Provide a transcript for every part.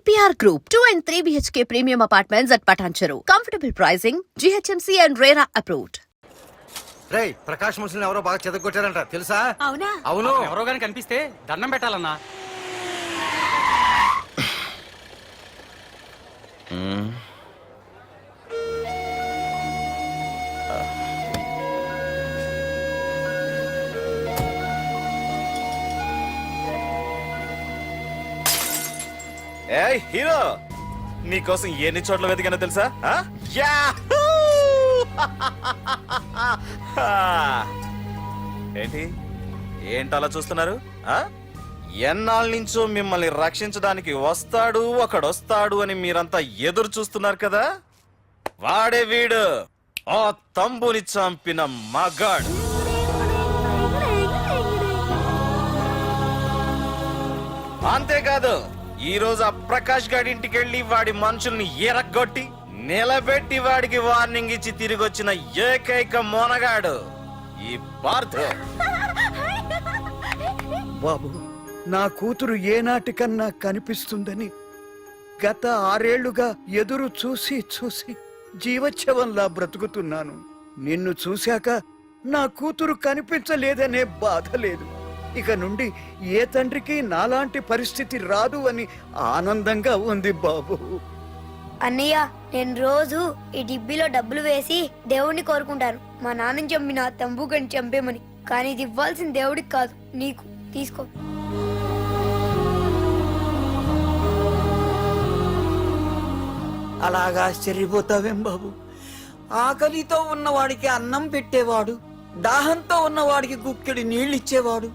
EPR Group, 2 and 3 BHK premium apartments at Patancheru. Comfortable pricing, GHMC and RERA approved. రేయ్ ప్రకాష్ మున్సిని ఎవరో బాగా చెదగొట్టారంట తెలుసా? అవునా? అవును. ఎవరో గాని కనిపిస్తే దండం పెట్టాలన్నా. ఏయ్ హీరో, నీకోసం ఎన్ని చోట్ల వెతికానో తెలుసా? ఏంటి అలా చూస్తున్నారు? ఎన్నాళ్ళ నుంచో మిమ్మల్ని రక్షించడానికి ఒకడొస్తాడు అని మీరంతా ఎదురు చూస్తున్నారు కదా. వాడే వీడు, ఆ తంబుని చంపిన మగాడు. అంతేకాదు, ఈ రోజు ఆ ప్రకాష్ గాడి ఇంటికి వెళ్లి వాడి మనుషుల్ని ఎరగొట్టి నిలబెట్టి వాడికి వార్నింగ్ ఇచ్చి తిరిగి వచ్చిన ఏకైక మోనగాడు ఈ పార్థ. బాబు, నా కూతురు ఏనాటికన్నా కనిపిస్తుందని గత 6 ఏళ్లుగా ఎదురు చూసి చూసి జీవోత్సవంలా బ్రతుకుతున్నాను. నిన్ను చూశాక నా కూతురు కనిపించలేదనే బాధ లేదు. ఇక నుండి ఏ తండ్రికి నాలాంటి పరిస్థితి రాదు అని ఆనందంగా ఉంది బాబు. అన్నయ్య, నేను రోజు ఈ డిబ్బీలో డబ్బులు వేసి దేవుణ్ణి కోరుకుంటాను, మా నాన్నని చంపిన తంబుగని చంపేమని. కానీ ఇది ఇవ్వాల్సిన దేవుడికి కాదు, నీకు. తీసుకో. అలాగా ఆశ్చర్యపోతావేం బాబు? ఆకలితో ఉన్నవాడికి అన్నం పెట్టేవాడు, దాహంతో ఉన్నవాడికి గుక్కెడి నీళ్ళిచ్చేవాడు,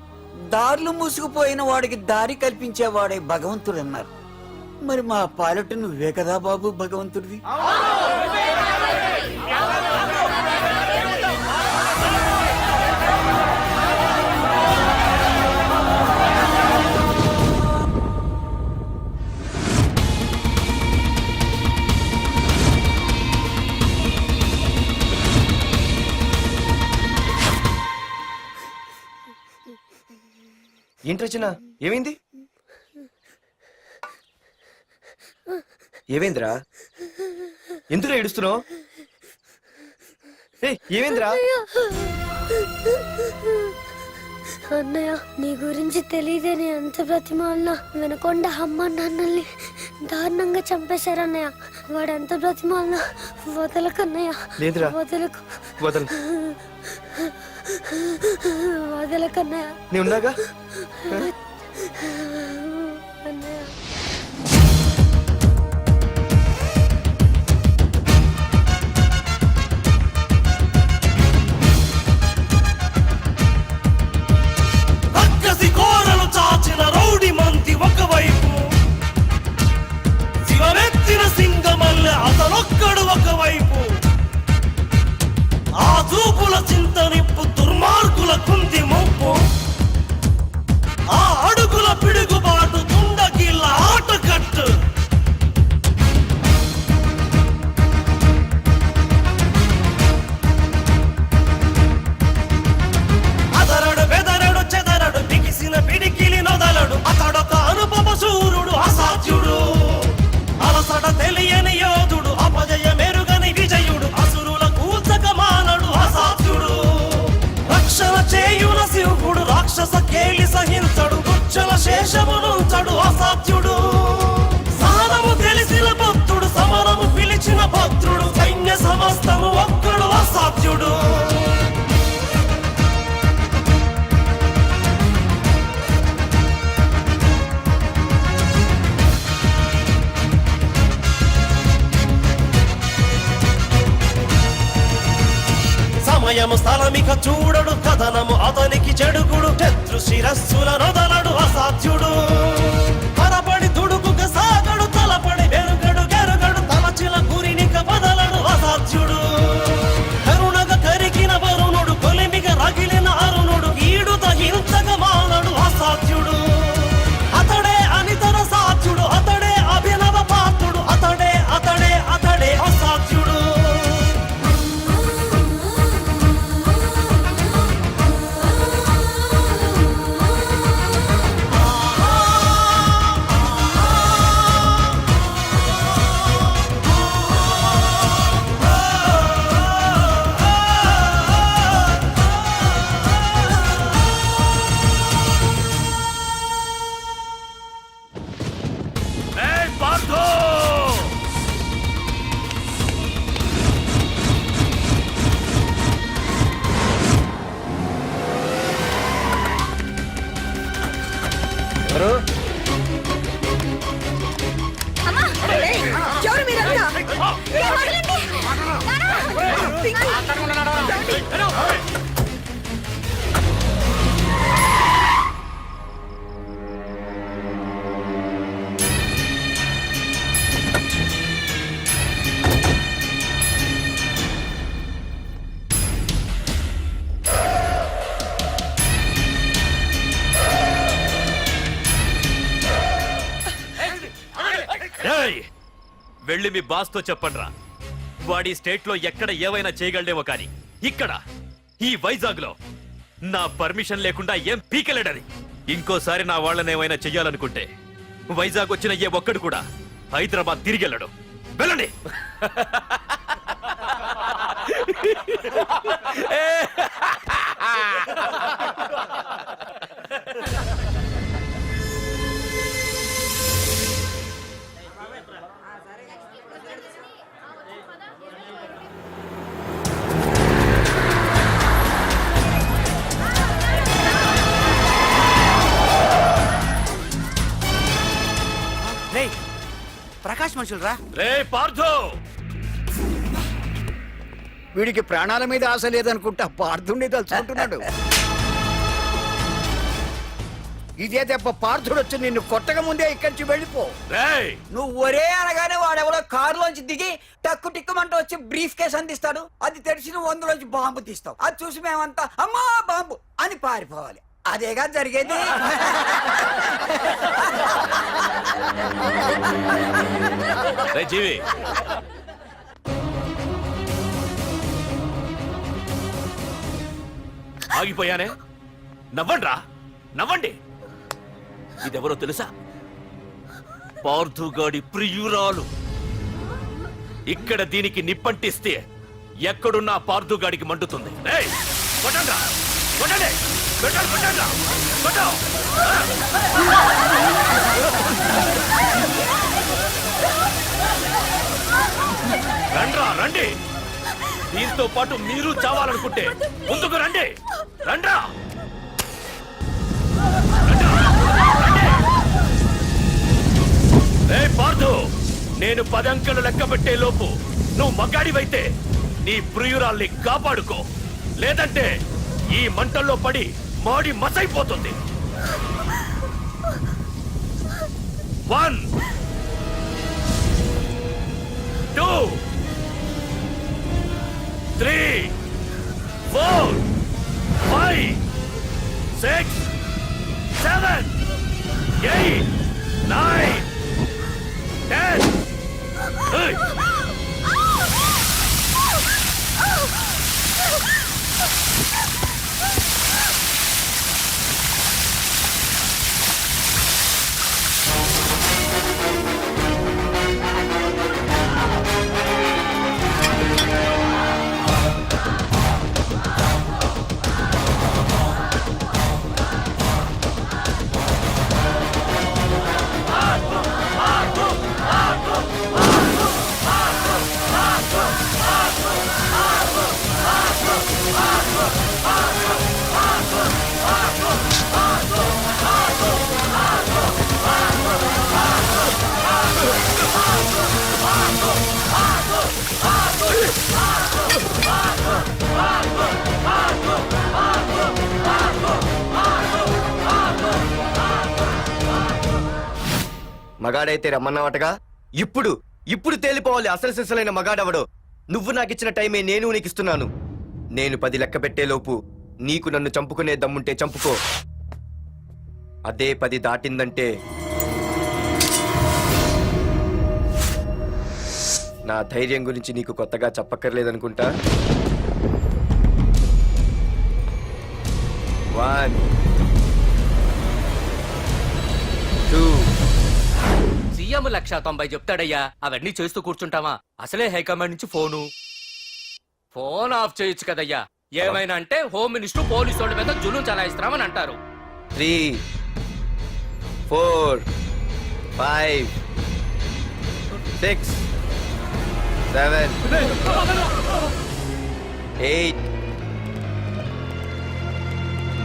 దారులు మూసుకుపోయిన వాడికి దారి కల్పించేవాడే భగవంతుడు అన్నారు. మరి మా పాలట నువ్వే కదా బాబు భగవంతుడివి. ఏంటి రచన, ఏమైంది? ఏమైందిరా? ఎందుకు ఏడుస్తున్నావు? ఏమైందిరా? అన్నయ్య, నీ గురించి తెలియదని ఎంత బ్రతిమాలినా వినకొండ అమ్మ నాన్నల్ని దారుణంగా చంపేశారన్నయ్య. వాడు ఎంత బ్రతిమాలినా వదలకన్నయ్య. లేదురా, వదలకు. వదలకన్నయ్య. నీ ఉన్నాగా అన్నయ్య. చాచిన రౌడి మంది ఒకవైపు, శివమెత్తిన సింగమల్లె అతనొక్కడు ఒకవైపు. ఆ చూపుల చింతనిప్పు దుర్మార్గుల కుంది ముప్పు, ఆ అడుగుల పిడుగుబాటు తుండగిళ్ళ ఆటకట్టు. అదరడు బెదరడు చెదరడు బిగిసిన పిడికిలి నొదలడు, అతడొక అనుపమ సూర్యుడు అసాధ్యుడు. అలసట తెలియని యోధుడు, అపజయ మెరుగని విజయుడు, అసురుల కూల్చక మానడు అసాధ్యుడు. రక్షణ చేయున శివుడు, రాక్షస కేలి సహించడు, గుచ్చల శేషమునుంచడు అసాధ్యుడు. సహనము తెలిసిన భక్తుడు, సమరము పిలిచిన భద్రుడు, సైన్య సమస్తము ఒక్కడు అసాధ్యుడు. సమయము స్థలమిక చూడడు, కథనము అతనికి చెడుగుడు, శత్రు శిరస్సుల నొదలడు అసాధ్యుడు. పరపడి దుడుకుక సాగడు, తలపడి వెరుగడు గెరుగడు, తలచిన గురినిక బదలడు అసాధ్యుడు. కరుణగ కరిగిన వరుణుడు, కొలిమిగ రగిలిన అరుణుడు, ఈడుత హింసక మానడు అసాధ్యుడు. అతడే అనితర సాధ్యుడు, అతడే అభినవ పాత్రుడు, అతడే అతడే అతడే అసాధ్యుడు. ఏయ్! వెళ్ళి మీ బాస్తో చెప్పండ్రా వాడి స్టేట్ లో ఎక్కడ ఏవైనా చేయగలడేమో కానీ ఇక్కడ ఈ వైజాగ్ లో నా పర్మిషన్ లేకుండా ఏం పీకలేడని. ఇంకోసారి నా వాళ్ళని ఏమైనా చెయ్యాలనుకుంటే వైజాగ్ వచ్చిన ఏ ఒక్కడు కూడా హైదరాబాద్ తిరిగి వెళ్ళడు. వెళ్ళండి. రేయ్ ప్రకాష్ మనుషులు రా. రే పార్థు, వీడికి ప్రాణాల మీద ఆశ లేదనుకుంటా పార్థుండి తలుచుకుంటున్నాడు. ఇదే దెబ్బ పార్థుడు వచ్చి నిన్ను కొట్టక ముందే ఇక్కడి నుంచి వెళ్ళిపో. రేయ్ నువ్వు ఒరే అనగానే వాడెవడో కారులోంచి దిగి టక్కు టిక్కుమంటూ వచ్చి బ్రీఫ్ కేస్ అందిస్తాడు. అది తెరిచి నువ్వు అందులోంచి బాంబు తీస్తావు. అది చూసి మేమంతా అమ్మా బాంబు అని పారిపోవాలి. అదేగా జరిగేది. రే జీవి, ఆగిపోయానే. నవ్వండ్రా, నవ్వండి. ఇదెవరో తెలుసా? పార్థుగాడి ప్రియురాలు. ఇక్కడ దీనికి నిప్పంటిస్తే ఎక్కడున్నా పార్థుగాడికి మండుతుంది. రేయ్, కొట్టండ్రా, కొట్టండి, కొట్టండి, కొట్టండ్రా, కొట్టు. రండ్రా, రండి. దీంతో పాటు మీరు చావాలనుకుంటే ముందుకు రండి. రండ్రా, రే పార్థు, నేను 10 అంకెలు లెక్క పెట్టే లోపు నువ్వు మగాడివైతే నీ ప్రియురాల్ని కాపాడుకో. లేదంటే ఈ మంటల్లో పడి మాడి మసైపోతుంది. 1 2 3 4 5 6 7 8 9 10. Hey! మగాడైతే రమ్మన్నావటగా. ఇప్పుడు ఇప్పుడు తేలిపోవాలి అసలు సిసలైన మగాడవడో. నువ్వు నాకిచ్చిన టైమే నేను నీకు ఇస్తున్నాను. నేను 10 లెక్క పెట్టేలోపు నీకు నన్ను చంపుకునే దమ్ముంటే చంపుకో. అదే 10 దాటిందంటే నా ధైర్యం గురించి నీకు కొత్తగా చెప్పక్కర్లేదనుకుంటా. 1 2 సీఎం 190 చెప్తాడయ్యా. అవన్నీ చేస్తూ కూర్చుంటావా? అసలే హైకమాండ్ నుంచి ఫోన్ ఆఫ్ చేయొచ్చు కదయ్యా. ఏమైనా అంటే హోమ్ మినిస్టర్ పోలీసు వాళ్ళ మీద జులుం చలాయిస్తున్నామని అంటారు. 3 4 5 6 7 8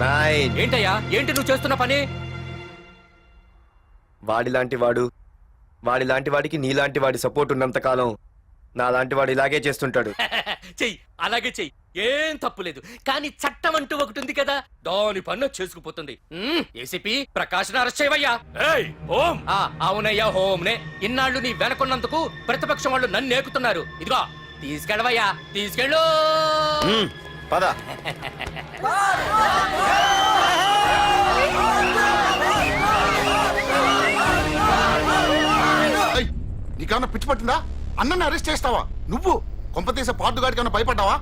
9. ఏంటయ్యా, ఏంటి నువ్వు చేస్తున్న పని? వాడిలాంటి వాడికి నీలాంటి వాడి సపోర్ట్ ఉన్నంత కాలం నాలాంటి వాడు ఇలాగే చేస్తుంటాడు. చెయ్యి, అలాగే చెయ్యి, ఏం తప్పులేదు. కానీ చట్టం అంటూ ఒకటి ఉంది కదా, దాని పన్ను చేసుకుపోతుంది. ఏసీపీ ప్రకాష్ అరెస్ట్ చేయవయ్యా. ఏయ్, ఓం! అవునయ్యా, హోమ్నే. ఇన్నాళ్ళు నీ వెనకున్నందుకు ప్రతిపక్షం వాళ్ళు నన్ను ఏకుతున్నారు. ఇదిగో తీసుకెళ్ళవయ్యా, తీసుకెళ్ళు. పద. నీకేమన్నా పిచ్చి పట్టిందా? అన్నని అరెస్ట్ చేస్తావా నువ్వు? కొంపతీసే పాటుగాడికి ఏమన్నా భయపడ్డావా?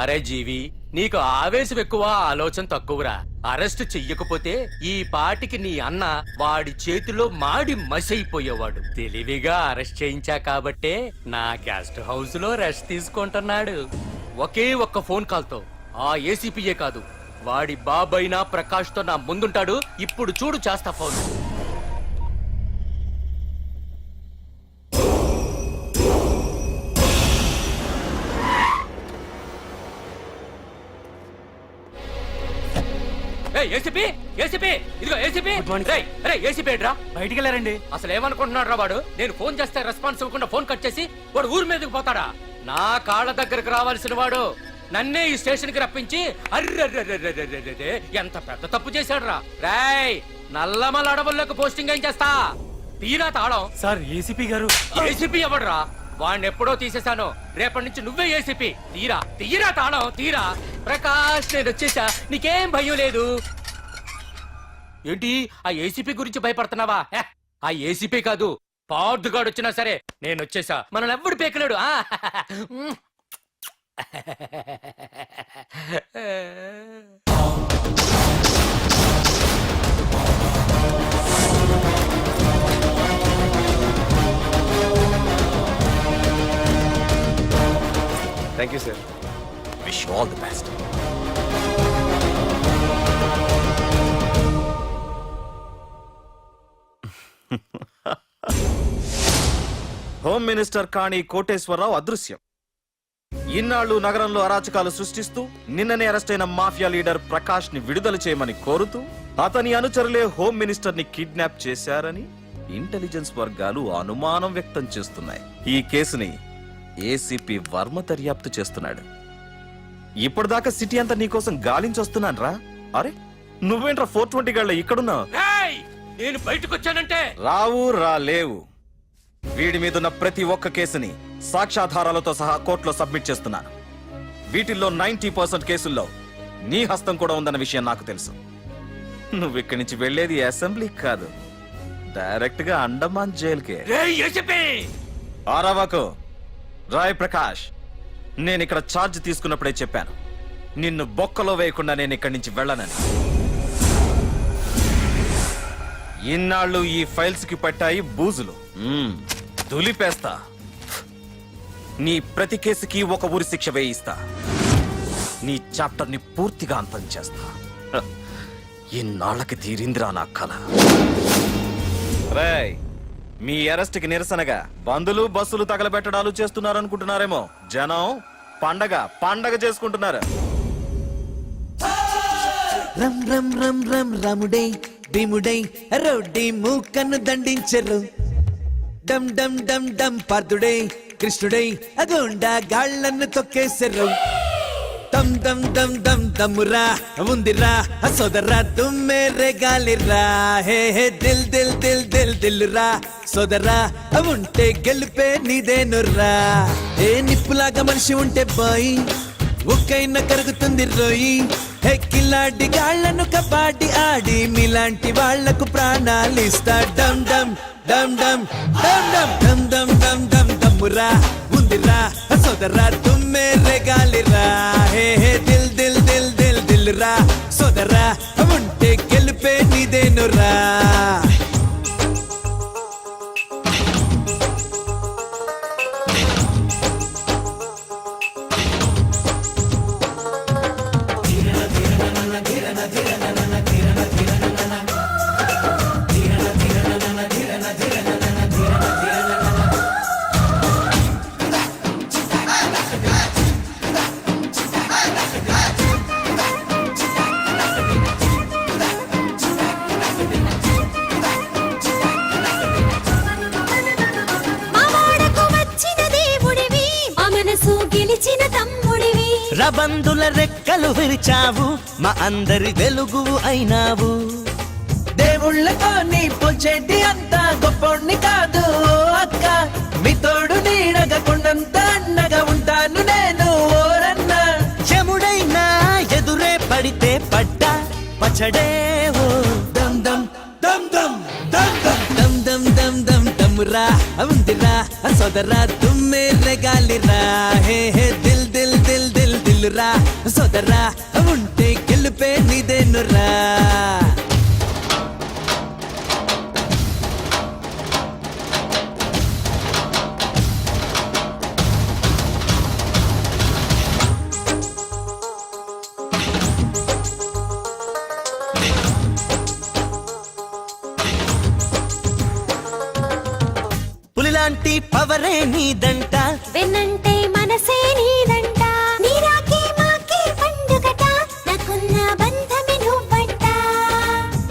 అరే జీవి, నీకు ఆవేశం ఎక్కువ, ఆలోచన తక్కువరా. అరెస్ట్ చెయ్యకపోతే ఈ పాటికి నీ అన్న వాడి చేతిలో మాడి మసైపోయేవాడు. తెలివిగా అరెస్ట్ చేయించా కాబట్టే నా గెస్ట్ హౌస్ లో రెస్ట్ తీసుకుంటున్నాడు. ఒకే ఒక్క ఫోన్ కాల్ తో ఆ ఏసీపీయే కాదు, వాడి బాబైనా ప్రకాష్ తో నా ముందుంటాడు. ఇప్పుడు చూడు చేస్తా ఫోన్. ఏసీపీ, ఏసీపీ, ఇదిగో ఏసీపీ. ఏసీపీ ఏంట్రా బయటికి వెళ్ళారండి? అసలు ఏమనుకుంటున్నాడు రా వాడు? నేను ఫోన్ చేస్తే రెస్పాన్స్ ఇవ్వకుండా ఫోన్ కట్ చేసి వాడు ఊరి మీదకి పోతాడా? నా కాళ్ళ దగ్గరకు రావాల్సిన వాడు నన్నే ఈ స్టేషన్ కి రప్పించి అర్రె ఎంత పెద్ద తప్పు చేశాడు రా. రాయ్, నల్లమల అడవుల్లోకి పోస్టింగ్ ఏం చేస్తా? తీరా తాళం. సార్ ఏసీపీ గారు. ఏసీపీ ఎవడరా? వాడిని ఎప్పుడో తీసేశాను. రేపటి నుంచి నువ్వే ఏసీపీ. తీరా తాళం, తీరా. ప్రకాష్, నేను వచ్చేసా, నీకేం భయం లేదు. ఏంటి ఆ ఏసీపీ గురించి భయపడుతున్నావా? ఆ ఏసీపీ కాదు, పార్దుగాడు వచ్చినా సరే నేను వచ్చేసా. మనల్ని ఎవ్వడు పేకలేడు. Thank you sir. Wish you all the best. Home minister Kani Koteswararao అదృశ్యం. ఇన్నాళ్లు నగరంలో అరాచకాలు సృష్టిస్తూ నిన్ననే అరెస్ట్ అయిన మాఫియా లీడర్ ప్రకాష్ ని విడుదల చేయమని కోరుతూ అతని అనుచరులే హోమ్ మినిస్టర్ ని కిడ్నాప్ చేశారని ఇంటెలిజెన్స్ వర్గాలు అనుమానం వ్యక్తం చేస్తున్నాయి. ఈ కేసుని ఏసీపీ వర్మ దర్యాప్తు చేస్తున్నాడు. ఇప్పటిదాకా సిటీ అంతా నీకోసం గాలించొస్తున్నాను రా. అరే నువ్వేంట్రా 420 గళ్ళ ఇక్కడున్నావు? నేను బయటకు వచ్చానంటే రావు రాలేవు. వీడి మీదున్న ప్రతి ఒక్క కేసుని సాక్ష్యాధారాలతో సహా కోర్టులో సబ్మిట్ చేస్తున్నాను. వీటిల్లో 90% కేసుల్లో నీ హస్తం కూడా ఉందన్న విషయం నాకు తెలుసు. నువ్వు ఇక్కడి నుంచి వెళ్లేది అసెంబ్లీ కాదు, డైరెక్ట్ గా అండమాన్ జైలుకే. ఆరావాకు రాయ్ ప్రకాష్, నేను ఇక్కడ ఛార్జ్ తీసుకున్నప్పుడే చెప్పాను, నిన్ను బొక్కలో వేయకుండా నేను ఇక్కడి నుంచి వెళ్ళనని. ఇన్నాళ్ళు ఈ ఫైల్స్ కి పట్టాయి బూజులు. దులిపేస్తా. నీ ప్రతి కేసుకి ఒక ఊరి శిక్ష వేయిస్తా. నీ చాప్టర్ ని పూర్తిగా అంతం చేస్తా. ఇన్నాళ్ళకి తీరిందిరా నా కళ. రేయ్, మీ అరెస్ట్ కి నిరసనగా బందులు బస్సులు తగలబెట్టడాలు చేస్తున్నారనుకుంటున్నారేమో. జనం పండగ చేసుకుంటున్నారు. రమ్ రమ్ రమ్ రమ్ రాముడై భీముడై రౌడీ మూకన్ను దండించరు. డమ్ డమ్ డమ్ డమ్ పార్థుడై కృష్ణుడై అగోండా గాళ్లను తొక్కేసరు. దమ్ దమ్ దమ్ దమ్ దమ్మురా ఉందిరా సోదరా దుమ్మెరే గాలిరా. హే హే దిల్ దిల్ దిల్ దిల్ దిల్లురా సోదరా ఉంటే గెలిపే నీదేనురా. ఏ నిప్పులాగా మనిషి ఉంటే బాయ్ ఒక్కైనా కరుగుతుంది రోయి. హే కిలాడి గాళ్లను కబాడి ఆడి మీలాంటి వాళ్లకు ప్రాణాలిస్తా. డమ్ డమ్ డమ్ డమ్ డమ్ డమ్ డమ్ డమ్ డమ్ డమ్ దమ్మురా ఉందిరా సోదరా దుమ్మెరే గాలిరా. హే హే దిల్ దిల్ దిల్ దిల్ దిల్లురా సోదరా ఉంటే గెలిపే నీదేనురా. రబందుల రెక్కలు విరిచావు, మా అందరి వెలుగు అయినావు. దేవుళ్ళతో నీ పొచ్చేటి అంతా గొప్పోణ్ణి కాదు అక్క. మీ తోడు నీడగా కొండంత అన్నగా ఉంటాను నేను ఓరన్న. చెముడైనా ఎదురే పడితే పడ్డా పచ్చడే ఓ. దమ్ దమ్ దమ్ దమ్ దమ్ దమ్ దమ్ దమ్ దమ్ దమ్మురా ఉందిరా సోదరా తుమ్మే రెగాలిరా హే హే దిల్ దిల్ దిల్ దిల్ దిల్ రా సోదరా ఉంటే గెలుపే నీదేనురా పులిలాంటి పవరే నీదంట వెన్నంటే మనసే నీదంట నీరాకే మాకే పండుగట నాకున్న బంధమే నువ్వంట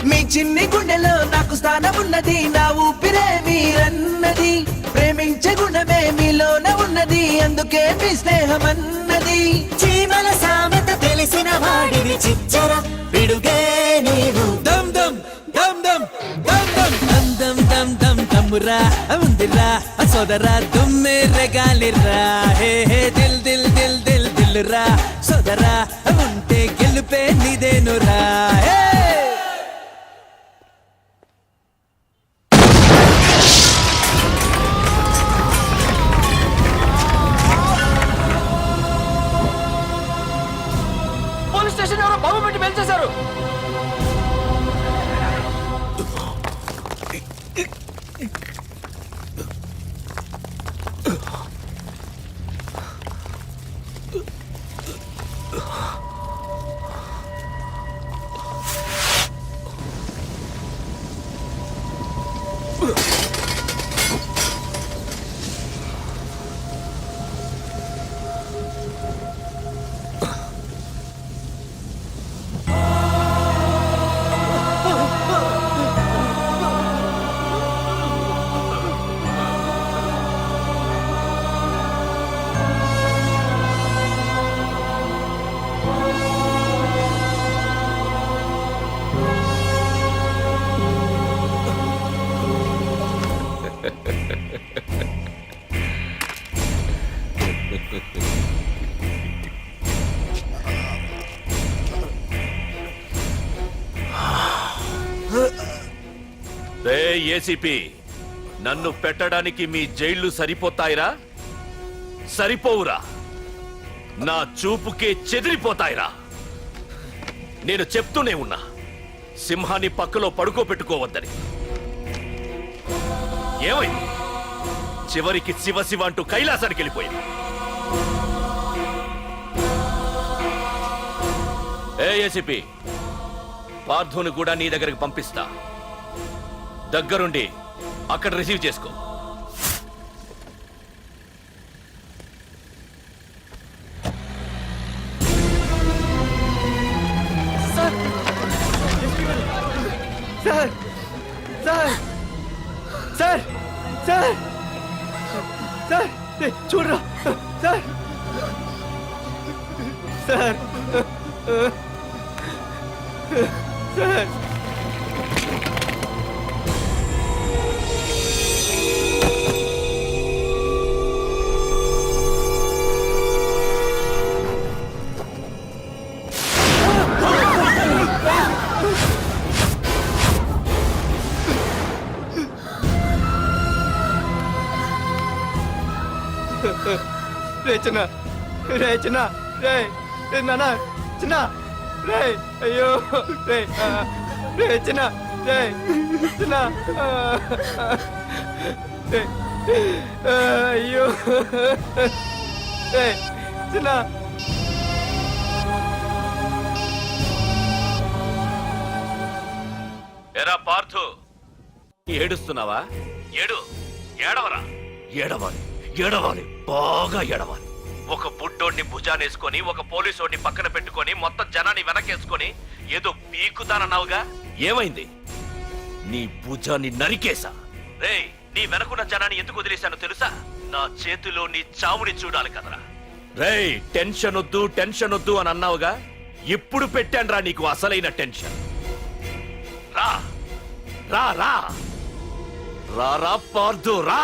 మీ చిన్ని గుండెలో నాకు స్థానం ఉన్నది నా ఊపిరే మీరన్నది ప్రేమించే గుణమే మీలోన ఉన్నది అందుకే మీ స్నేహమన్నది చీమల సామెత తెలిసిన వాడివి చిచ్చర పిడుగే నీవు దమ్ దమ్ దమ్ దమ్ దమ్ దమ్ దమ్ దమ్ దమ్ దమ్ దమ్మురా ఉందిరా సోదరా తుమ్మే రెగాలిరా హే హే దిల్ దిల్ దిల్ దిల్ దిల్ రా సోదరా ఉంటే గెలుపే నీదేనురా హే పోలీస్ స్టేషన్ ఎవరో బాబు పెట్టి పెంచేశారు. ఏసీపీ నన్ను పెట్టడానికి మీ జైళ్లు సరిపోతాయిరా? సరిపోవురా? నా చూపుకే చెదిరిపోతాయిరా? నేను చెప్తూనే ఉన్నా సింహాన్ని పక్కలో పడుకోబెట్టుకోవద్దని. ఏమైంది? చివరికి శివ శివ అంటూ కైలాసానికి వెళ్ళిపోయింది. ఏసీపీ పార్థుని కూడా నీ దగ్గరికి పంపిస్తా. దగ్గరుండి అక్కడ రిసీవ్ చేసుకో. Sir sir sir sir sir చూడరా సార్ సార్ సార్ రే చిన్న రే చిన్న రే నాన్న చిన్న రే అయ్యో రే రే చిన్న రే చిన్న రే అయ్యో రే చిన్న ఎరా పార్థు, ఏడుస్తున్నావా? ఏడవరా? ఏడవాలి, ఏడవాలి, బాగా ఏడవాలి. ఒక బుడ్డోడిని భుజానేసుకొని ఒక పోలీసోడిని పక్కన పెట్టుకొని మొత్తం జనాన్ని వెనకేసుకొని ఏదో పీకుతానన్నావుగా, ఏమైంది? నీ భుజాన్ని నరికేశా. రేయ్, నీ వెనకున్న జనాన్ని ఎందుకు వదిలేశానో తెలుసా? నా చేతిలో నీ చావుని చూడాలి కదరా. రేయ్, టెన్షన్ వద్దు అని అన్నావుగా, ఇప్పుడు పెట్టానురా నీకు అసలైన టెన్షన్. రా రా రా రా రా పార్థు రా.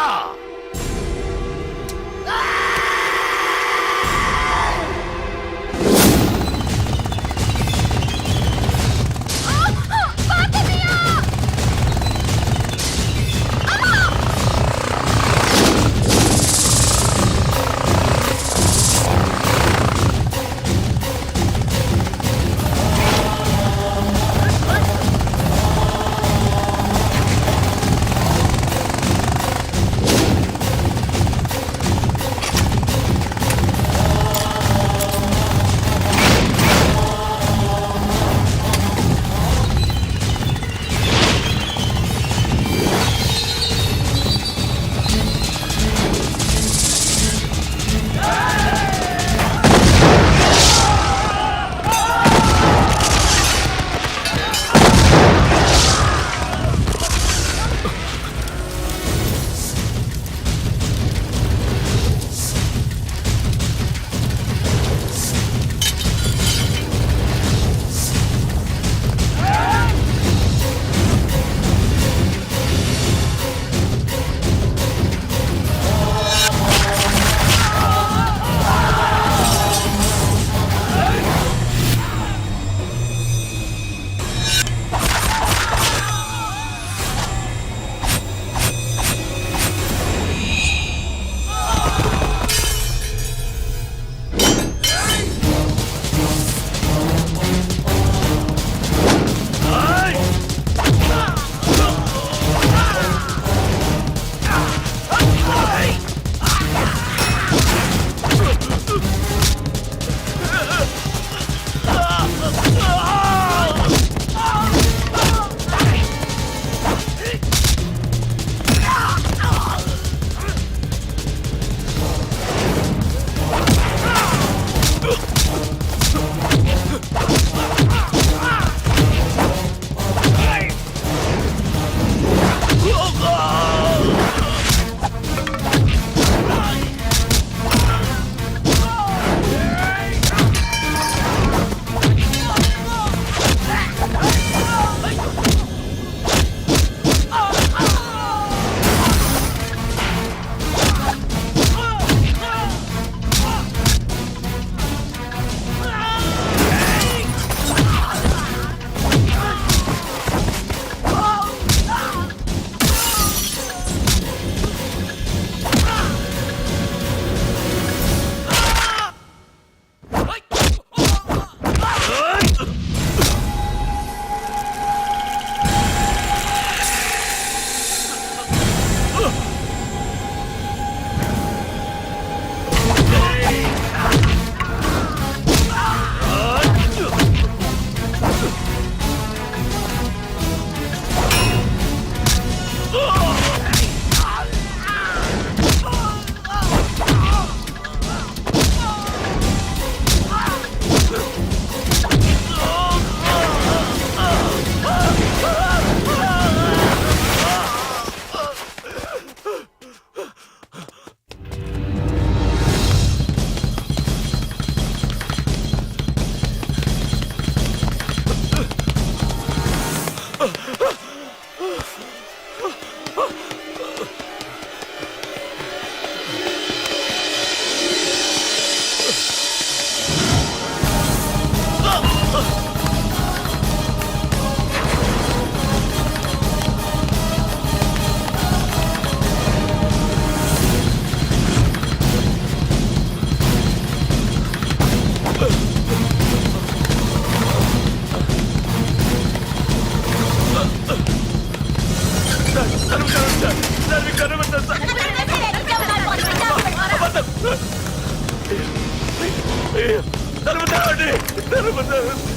తలుపు తెరవండి, తలుపు తెరవండి.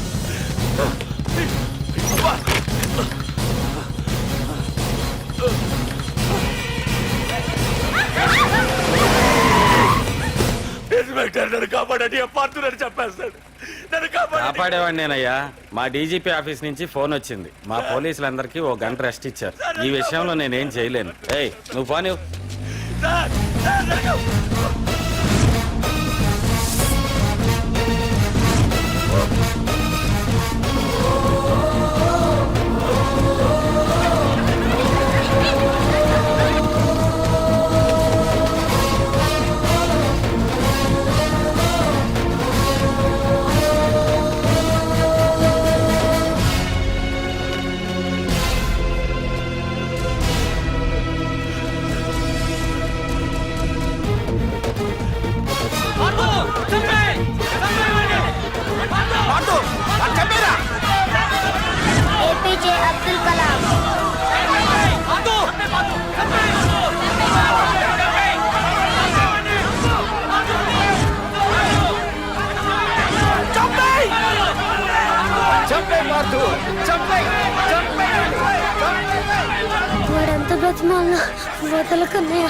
అబ్బా. ఇన్స్పెక్టర్ నన్ను కాపాడండి, పార్తులని చెప్పేస్తాడు. నన్ను కాపాడండి. కాపాడేవాడిని నేనయ్యా. మా డీజీపీ ఆఫీస్ నుంచి ఫోన్ వచ్చింది. మా పోలీసులందరికీ ఓ గంట రెస్ట్ ఇచ్చారు. ఈ విషయంలో నేనేం చేయలేను. ఏయ్ నువ్వు పోనీ. సార్, సార్, నన్ను ఏపీజే అబ్దుల్ కలాం. వాడంత బతిమాల వదలకన్నయ్య.